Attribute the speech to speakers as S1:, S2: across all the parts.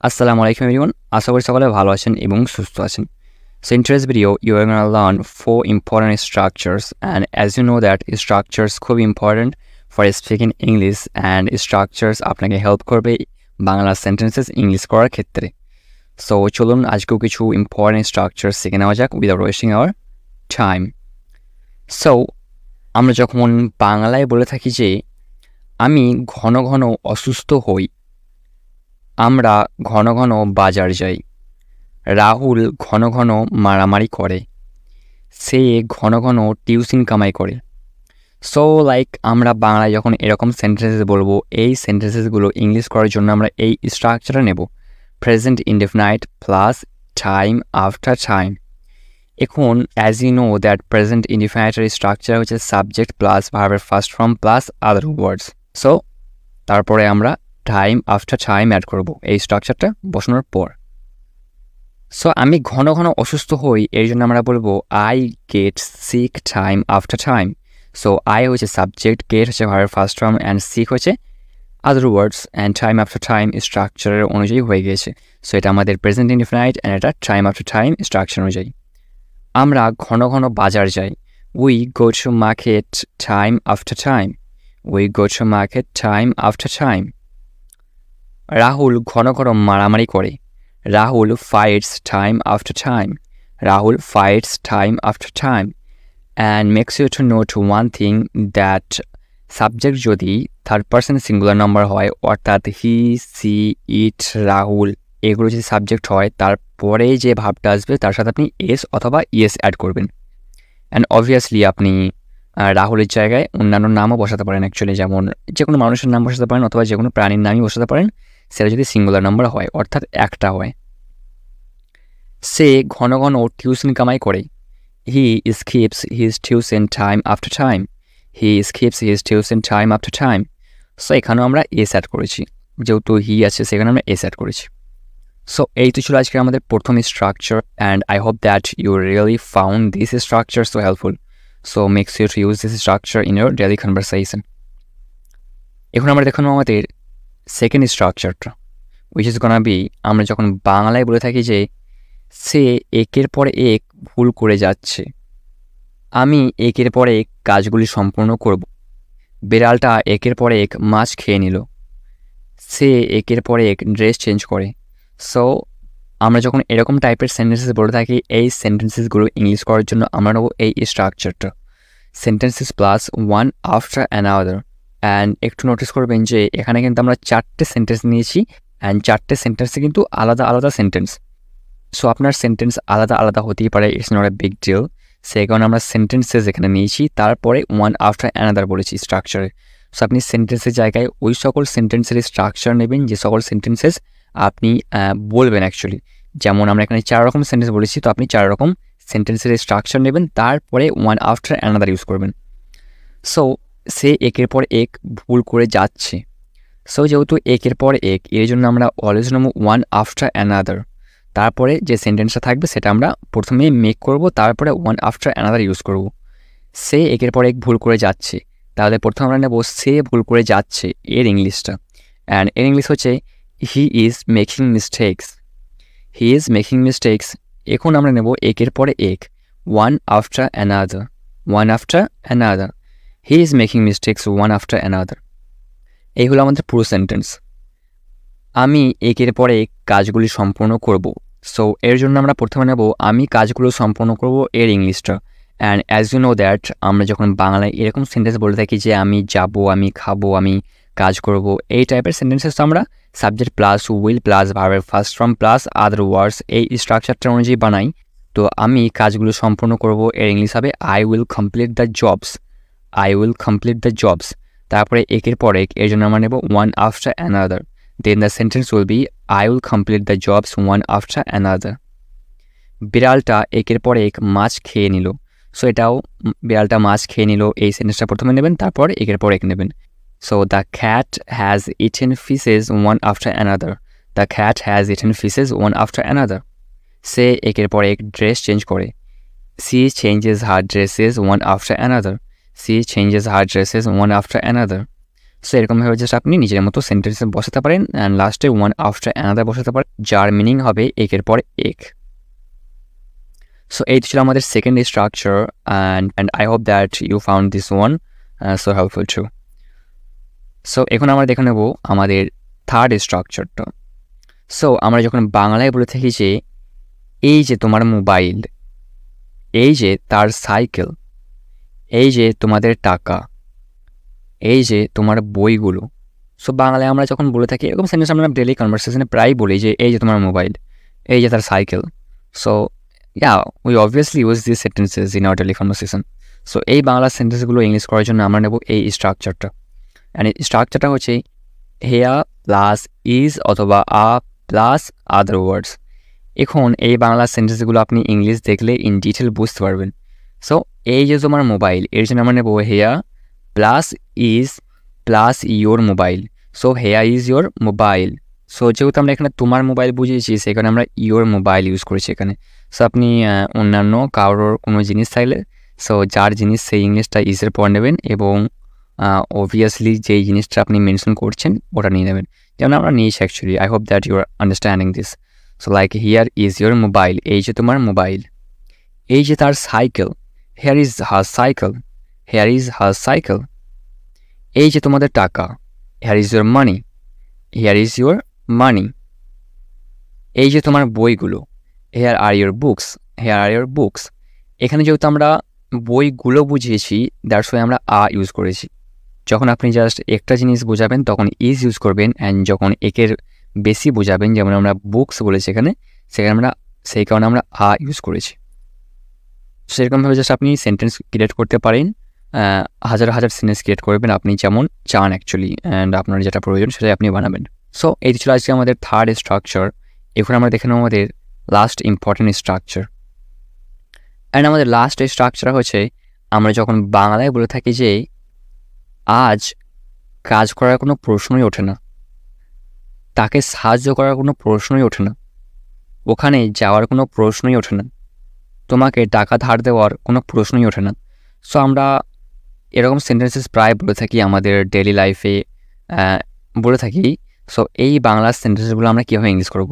S1: Assalamu alaikum everyone. আশা করি সকলে ভালো আছেন এবং সুস্থ আছেন. So in today's video, you are going to learn 4 important structures, and as you know that structures খুব important for speaking English, and structures আপনাকে হেল্প করবে বাংলা সেন্টেন্সেস ইংলিশ করার ক্ষেত্রে. So চলুন আজকেও কিছু important structures শিখে নেওয়া যাক without wasting our time. So আমরা যখন বাংলায় বলে থাকি যে আমি ঘন ঘন অসুস্থ হই, আমরা ঘন ঘন বাজার যাই, রাহুল ঘন ঘন মারামারি করে, সে ঘন ঘন টিউশন কামাই করে. সো লাইক আমরা বাংলায় যখন এরকম সেন্টেন্সেস বলবো, এই সেন্টেন্সেসগুলো ইংলিশ করার জন্য আমরা এই স্ট্রাকচারটা নেব, present indefinite plus time after time. এখন as you know that present ইনডেফিনাইটের স্ট্রাকচার হচ্ছে সাবজেক্ট প্লাস ভার্বের first form plus other words. So তারপরে আমরা টাইম আফটার টাইম অ্যাড করব এই স্ট্রাকচারটা বসানোর পর. সো আমি ঘন ঘন অসুস্থ হই, এই জন্য আমরা বলবো I get sick time after time. So I হচ্ছে সাবজেক্ট, গেট হচ্ছে ভার্বের ফার্স্ট ফর্ম, অ্যান্ড সিক হচ্ছে other words, and time after time স্ট্রাকচারের অনুযায়ী হয়ে গিয়েছে. সো এটা আমাদের প্রেজেন্ট ইনডেফিনাইট, অ্যান্ড এটা টাইম আফটার টাইম স্ট্রাকচার অনুযায়ী. আমরা ঘন ঘন বাজার যাই, we go to market time after time. We go to market time after time. Rahul ঘন ঘন মারামারি করে, Rahul fights time after time. Rahul fights time after time. And makes you to note one thing that subject যদি third person singular number হয়, অর্থাৎ হি, C, ইট, রাহুল, এগুলো যদি subject হয়, তারপরে যে ভাবটা আসবে তার সাথে আপনি এস অথবা ইয়েস অ্যাড করবেন. অ্যান্ড অবভিয়াসলি আপনি রাহুলের জায়গায় অন্যান্য নামও বসাতে পারেন, অ্যাকচুয়ালি যেমন যে কোনো মানুষের নাম বসাতে পারেন অথবা যে কোনো প্রাণীর নামই বসাতে পারেন, সেটা যদি সিঙ্গুলার নাম্বার হয়, অর্থাৎ একটা হয়. সে ঘন ঘন টিউশন কামাই করে, he skips his tuition time after time. He skips his tuition time after time. So এখানেও আমরা এস অ্যাড করেছি, যেহেতু হি আছে সেখানে আমরা এস অ্যাড করেছি. সো এই তো ছিল আজকে আমাদের প্রথম structure, and I hope that you really found this structure so helpful. So make sure to use this structure in your daily conversation. এখন আমরা দেখুন আমাদের সেকেন্ড স্ট্রাকচারটা, উইচ ইজ গোনা বি, আমরা যখন বাংলায় বলে থাকি যে সে একের পর এক ভুল করে যাচ্ছে, আমি একের পর এক কাজগুলি সম্পূর্ণ করব. বিড়ালটা একের পর এক মাছ খেয়ে নিল, সে একের পর এক ড্রেস চেঞ্জ করে. সো আমরা যখন এরকম টাইপের সেন্টেন্সেস বলে থাকি, এই সেন্টেন্সেসগুলো ইংলিশ করার জন্য আমরা নেব এই স্ট্রাকচারটা, sentences plus one after another. And একটু নোটিস করবেন যে এখানে কিন্তু আমরা 4টে সেন্টেন্স নিয়েছি, অ্যান্ড 4টে সেন্টেন্সে কিন্তু আলাদা আলাদা সেন্টেন্স. সো আপনার সেন্টেন্স আলাদা আলাদা হতেই পারে, it's not a big deal. সেই কারণে আমরা সেন্টেন্সেস এখানে নিয়েছি, তারপরে ওয়ান আফটার অ্যানাদার বলেছি স্ট্রাকচারে. সো আপনি সেন্টেন্সের জায়গায় ওই সকল সেন্টেন্সের স্ট্রাকচার নেবেন যে সকল সেন্টেন্সেস আপনি বলবেন অ্যাকচুয়ালি. যেমন আমরা এখানে 4 রকম সেন্টেন্স বলেছি, তো আপনি 4 রকম সেন্টেন্সের স্ট্রাকচার নেবেন, তারপরে ওয়ান আফটার অ্যানাদার ইউজ করবেন. সো সে একের পর এক ভুল করে যাচ্ছে. সো যেহেতু একের পর এক, এর জন্য আমরা অলওয়েজ নেব ওয়ান আফটার অ্যানাদার. তারপরে যে সেন্টেন্সটা থাকবে সেটা আমরা প্রথমে মেক করব, তারপরে ওয়ান আফটার অ্যানাদার ইউজ করব. সে একের পর এক ভুল করে যাচ্ছে, তাহলে প্রথমে আমরা নেব সে ভুল করে যাচ্ছে এর ইংলিশটা, অ্যান্ড এর ইংলিশ হচ্ছে he is making mistakes. He is making mistakes. এখন আমরা নেব একের পরে এক, one after another. One after another. He is making mistakes one after another. এই হলো আমাদের পুরো সেন্টেন্স. আমি একের পরে এক কাজগুলি সম্পূর্ণ করব. সো এর জন্য আমরা প্রথমে নেব আমি কাজগুলো সম্পূর্ণ করব এর ইংলিশটা. And as you know that আমরা যখন বাংলায় এরকম সেন্টেন্স বলে থাকি যে আমি যাব, আমি খাবো, আমি কাজ করব, এই টাইপের সেন্টেন্সেস তো আমরা সাবজেক্ট প্লাস উইল প্লাস ভার্বের first form plus other words এই স্ট্রাকচারটা অনুযায়ী বানাই. তো আমি কাজগুলো সম্পূর্ণ করব এর ইংলিশ হবে I will complete the jobs. I will complete the jobs. তারপরে একের পর এক, এর জন্য আমরা নেব one after another. Then the sentence will be I will complete the jobs one after another. বিড়ালটা একের পর এক মাছ খেয়ে নিল. সো এটাও বিড়ালটা মাছ খেয়ে নিল, এই সেন্টেন্সটা প্রথমে নেবেন, তারপর একের পর এক নেবেন. So the cat has eaten fishes one after another. The cat has eaten fishes one after another. সে একের পর এক ড্রেস চেঞ্জ করে. She changes her dresses one after another. She changes her dresses one after another. So এরকমভাবে just আপনি নিজের মতো সেন্টেন্সে বসাতে পারেন অ্যান্ড লাস্টে ওয়ান আফটার অ্যানাদার বসাতে পারেন, যার মিনিং হবে একের পর এক। সো এই ছিল আমাদের second structure and I hope that you found this one so helpful too. So এখন আমরা দেখে নেব আমাদের থার্ড স্ট্রাকচারটা। সো আমরা যখন বাংলায় বলে থাকি যে এই যে তোমার মোবাইল, এই যে তার সাইকেল, এই যে তোমাদের টাকা, এই যে তোমার বইগুলো। সো বাংলায় আমরা যখন বলে থাকি এরকম সেন্টেন্স আমরা ডেলি কনভারসেশনে প্রায় বলি যে এই যে তোমার মোবাইল, এই যে তার cycle. So we obviously use this sentences in our daily conversation. So এই বাংলা সেন্টেন্সগুলো ইংলিশ করার জন্য আমরা নেব এই স্ট্রাকচারটা। অ্যান্ড এই স্ট্রাকচারটা হচ্ছে হেয়া প্লাস ইজ অথবা আ প্লাস আদার ওয়ার্ডস। এখন এই বাংলা সেন্টেন্সগুলো আপনি ইংলিশ দেখলে ইন ডিটেল বুঝতে পারবেন। সো এই যে তোমার মোবাইল, এর জন্য আমরা নেব হেয়া plus is plus your mobile. So হেয়া ইজ ইয়োর মোবাইল। সো যেহেতু আমরা এখানে তোমার মোবাইল বুঝিয়েছি, সেখানে আমরা ইয়োর মোবাইল ইউজ করেছি এখানে। সো আপনি অন্যান্য কারোর কোনো জিনিস থাকলে সো যার জিনিস সেই ইংলিশটা ইজের পর নেবেন এবং অবভিয়াসলি যেই জিনিসটা আপনি মেনশন করছেন ওটা নিয়ে নেবেন, যেমন আমরা নিয়েছি actually. I hope that you are understanding this. So like here is your mobile, এই যে তোমার মোবাইল। এই যে তার cycle, here is her cycle, here is her cycle. এই যে তোমাদের টাকা, here is your money, here is your money. এই যে তোমার বইগুলো, here are your books, here are your books. এখানে যেহেতু আমরা বইগুলো বুঝিয়েছি দ্যাটস ওয়াই আমরা আ ইউজ করেছি। যখন আপনি জাস্ট একটা জিনিস বোঝাবেন তখন ইজ ইউজ করবেন, অ্যান্ড যখন একের বেশি বোঝাবেন যেমন আমরা বুকস বলেছি এখানে, সেখানে আমরা সেই কারণে আমরা আ ইউজ করেছি। সেরকমভাবে জাস্ট আপনি সেন্টেন্স ক্রিয়েট করতে পারেন, হাজার হাজার সেন্টেন্স ক্রিয়েট করবেন আপনি যেমন চান অ্যাকচুয়ালি, অ্যান্ড আপনার যেটা প্রয়োজন সেটাই আপনি বানাবেন। সো এই ছিল আজকে আমাদের থার্ড স্ট্রাকচার। এখন আমরা দেখে নেব আমাদের লাস্ট ইম্পর্টেন্ট স্ট্রাকচার। অ্যান্ড আমাদের লাস্ট স্ট্রাকচার হচ্ছে আমরা যখন বাংলায় বলে থাকি যে আজ কাজ করার কোনো প্রশ্নই ওঠে না, তাকে সাহায্য করার কোনো প্রশ্নই ওঠে না, ওখানে যাওয়ার কোনো প্রশ্নই ওঠে না, তোমাকে টাকা ধার দেওয়ার কোনো প্রশ্নই ওঠে না। সো আমরা এরকম সেন্টেন্সেস প্রায় বলে থাকি আমাদের ডেলি লাইফে বলে থাকি। সো এই বাংলা সেন্টেন্সগুলো আমরা কীভাবে ইংলিশ করব?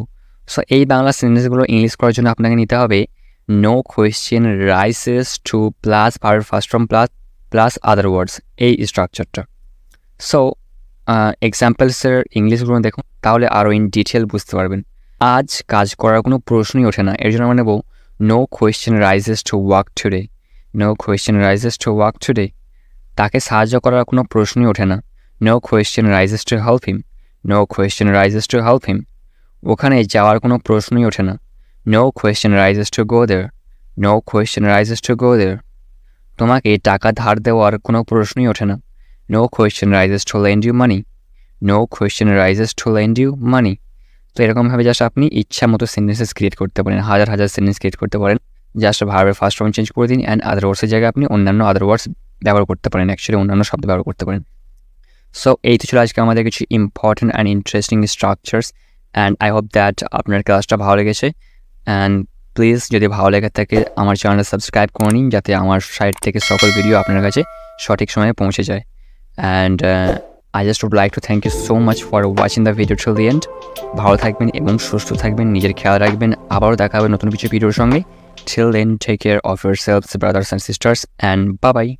S1: সো এই বাংলা সেন্টেন্সগুলো ইংলিশ করার জন্য আপনাকে নিতে হবে no question raises to plus verb first form plus other words, এই স্ট্রাকচারটা। সো এক্সাম্পলসের ইংলিশগুলো দেখুন, তাহলে আরও ইন ডিটেল বুঝতে পারবেন। আজ কাজ করার কোনো প্রশ্নই ওঠে না, এর জন্য আমরা নেব no question raises to work today, no question raises to work today. তাকে সাহায্য করার কোনো প্রশ্নই ওঠে না, no question raises to help him, no question raises to help him. ওখানে যাওয়ার কোনো প্রশ্নই ওঠে না, no question raises to go there, no question raises to go there. তোমাকে টাকা ধার দেওয়ার কোনো প্রশ্নই ওঠে না, no question raises to lend you money, no question raises to lend you money. তো এরকমভাবে জাস্ট আপনি ইচ্ছা মতো সেন্টেন্সেস ক্রিয়েট করতে পারেন, হাজার হাজার সেন্টেন্স ক্রিয়েট করতে পারেন। জাস্ট ভার্বের ফার্স্ট ফর্ম চেঞ্জ করে দিন অ্যান্ড আদার ওয়ার্ডসের জায়গায় আপনি অন্যান্য আদার ওয়ার্ডস ব্যবহার করতে পারেন, অ্যাকচুয়ালি অন্যান্য শব্দ ব্যবহার করতে পারেন। সো এই তো ছিল আজকে আমাদের কিছু important and interesting structures, and I hope that আপনার ক্লাসটা ভালো লেগেছে। অ্যান্ড প্লিজ যদি ভালো লেগে থাকে আমার চ্যানেলটা সাবস্ক্রাইব করে নিন, যাতে আমার সাইট থেকে সকল ভিডিও আপনার কাছে সঠিক সময়ে পৌঁছে যায়। And I just would like to thank you so much for watching the video till the end. ভালো থাকবেন এবং সুস্থ থাকবেন, নিজের খেয়াল রাখবেন। আবারও দেখা হবে নতুন কিছু ভিডিওর সঙ্গে। Till then, take care of yourselves, brothers and sisters, and bye bye.